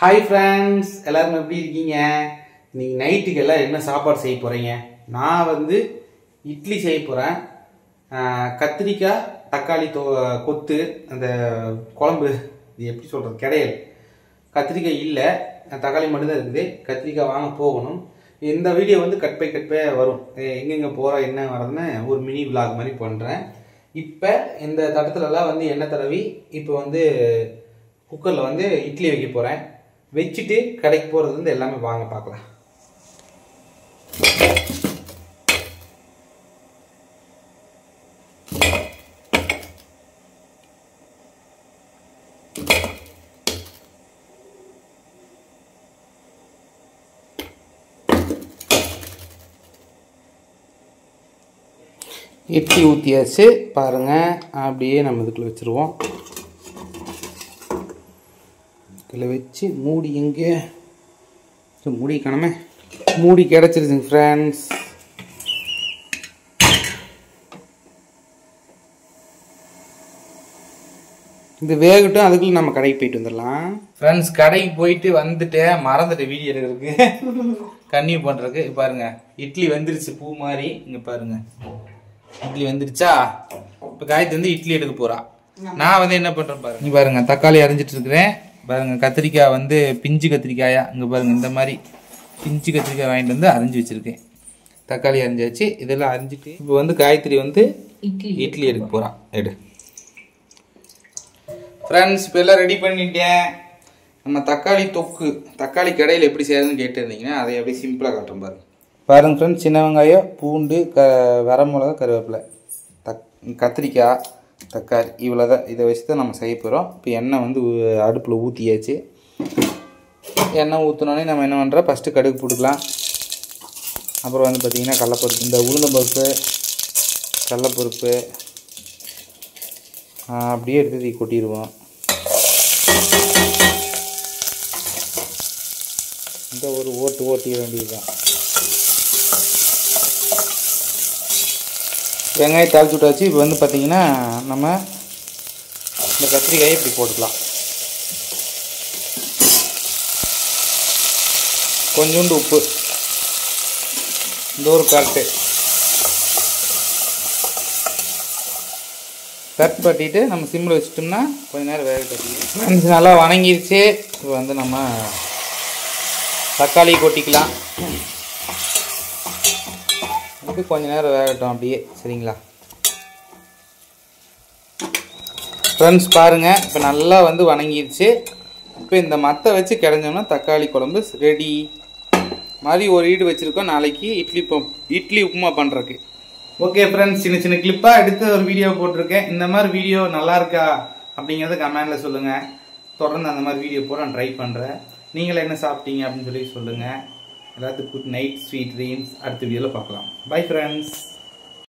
Hi friends, எல்லாரும் எப்படி இருக்கீங்க? இன்னைக்கு நைட்டுக்கு எல்லாம் என்ன சாப்பாடு செய்ய போறீங்க? நான் வந்து இட்லி செய்ய போறேன். கத்திரிக்காய் தக்காளி கொத்து அந்த குழம்பு இது எப்படி சொல்றது? கடையல். கத்திரிக்காய் இல்ல, தக்காளி மட்டும் தான் இருக்குது. கத்திரிக்காய் வாங்க போகணும். இந்த வீடியோ வந்து கட் பை வரும். எங்கெங்க போறோம் என்ன வரதுன்னு ஒரு மினி vlog மாதிரி பண்றேன். இப்போ இந்த தட்டத்துல எல்லாம் வந்து எண்ணெய் தடவி இப்போ வந்து குக்கர்ல வந்து இட்லி வைக்க போறேன். வச்சிட்டு கடைக்கு போறது வந்து எல்லாமே வாங்க பார்க்கலாம். இட்லி ஊற்றியாச்சு பாருங்க. அப்படியே நம்ம இதுக்குள்ள வச்சிருவோம். இதில் வச்சு மூடி எங்கே மூடி காணாம மூடி கிடச்சிருச்சுங்க ஃப்ரெண்ட்ஸ். இது வேகட்டும், அதுக்குள்ள நம்ம கடைக்கு போயிட்டு வந்துடலாம். ஃப்ரெண்ட்ஸ் கடைக்கு போயிட்டு வந்துட்டேன், மறந்துட்டேன் வீடியோ எடுக்கிறதுக்கு கன்னியூ பண்ணுறதுக்கு. பாருங்க இட்லி வந்துருச்சு பூ மாதிரி. இங்கே பாருங்க இட்லி வந்துருச்சா. இப்போ காய்த்து வந்து இட்லி எடுக்க போறா. நான் வந்து என்ன பண்றேன் பாருங்க. இங்க பாருங்க தக்காளி அரைஞ்சிட்டு இருக்கிறேன். பாருங்க கத்திரிக்காய் வந்து பிஞ்சு கத்திரிக்காயா. இங்க பாருங்க இந்த மாதிரி பிஞ்சு கத்திரிக்காய் வாங்கிட்டு வந்து அரைஞ்சி வச்சிருக்கேன். தக்காளி அரைஞ்சாச்சு. இதெல்லாம் அரைஞ்சிட்டு இப்போ வந்து காய்கறி வந்து இட்லி எடுக்க போறான். எடு ஃப்ரெண்ட்ஸ், இப்போ எல்லாம் ரெடி பண்ணிட்டேன். நம்ம தக்காளி தொக்கு தக்காளி கடையில் எப்படி செய்யறதுன்னு கேட்டுருந்தீங்கன்னா அதை எப்படி சிம்பிளாக காட்டுறோம் பாருங்க. பாருங்க ஃப்ரெண்ட்ஸ், சின்ன வெங்காயம், பூண்டு, வரமிளகா, கருவேப்பிலை, கத்திரிக்காய், தக்காளி இவ்வளோதான். இதை வச்சு தான் நம்ம செய்ய போகிறோம். இப்போ எண்ணெய் வந்து அடுப்பில் ஊற்றியாச்சு. எண்ணெய் ஊற்றினோடனே நம்ம என்ன பண்ணுறோம், ஃபஸ்ட்டு கடுகு போட்டுக்கலாம். அப்புறம் வந்து பார்த்திங்கன்னா கடலப்பருப்பு, இந்த உளுந்தம்பருப்பு, கடலப்பருப்பு அப்படியே எடுத்து கொட்டிடுவோம். இந்த ஒரு ஓட்டிட வேண்டியதுதான். வெங்காயம் தாளிச்சு விட்டாச்சு. இப்போ வந்து பார்த்திங்கன்னா நம்ம இந்த கத்திரிக்காயை இப்படி போட்டுக்கலாம். கொஞ்சோண்டு உப்பு, இந்த ஒரு கட் பண்ணிட்டு நம்ம சிம்மில் வச்சுட்டோம்னா கொஞ்சம் நேரம் வேக கட்டிக்கலாம். நல்லா வணங்கிடுச்சு. இப்போ வந்து நம்ம தக்காளி கொட்டிக்கலாம். இது கொஞ்ச நேரம் வேகட்டும் அப்படியே, சரிங்களா ஃப்ரெண்ட்ஸ். பாருங்கள் இப்போ நல்லா வந்து வணங்கிடுச்சு. இப்போ இந்த மத்தை வச்சு கிடைஞ்சோம்னா தக்காளி குழம்பு ரெடி. மாதிரி ஒரு ஈடு வச்சுருக்கோம் நாளைக்கு இட்லி உப்புமா பண்ணுறதுக்கு. ஓகே ஃப்ரெண்ட்ஸ், சின்ன சின்ன கிளிப்பாக எடுத்து ஒரு வீடியோ போட்டிருக்கேன். இந்த மாதிரி வீடியோ நல்லா இருக்கா அப்படிங்கிறத கமெண்டில் சொல்லுங்கள். தொடர்ந்து அந்த மாதிரி வீடியோ போட நான் ட்ரை பண்ணுறேன். நீங்களே என்ன சாப்பிட்டீங்க அப்படின்னு சொல்லி சொல்லுங்கள். எல்லாத்துக்கும் குட் நைட், ஸ்வீட் ட்ரீம்ஸ். அடுத்த வீடியோவில் பார்க்கலாம். Bye friends.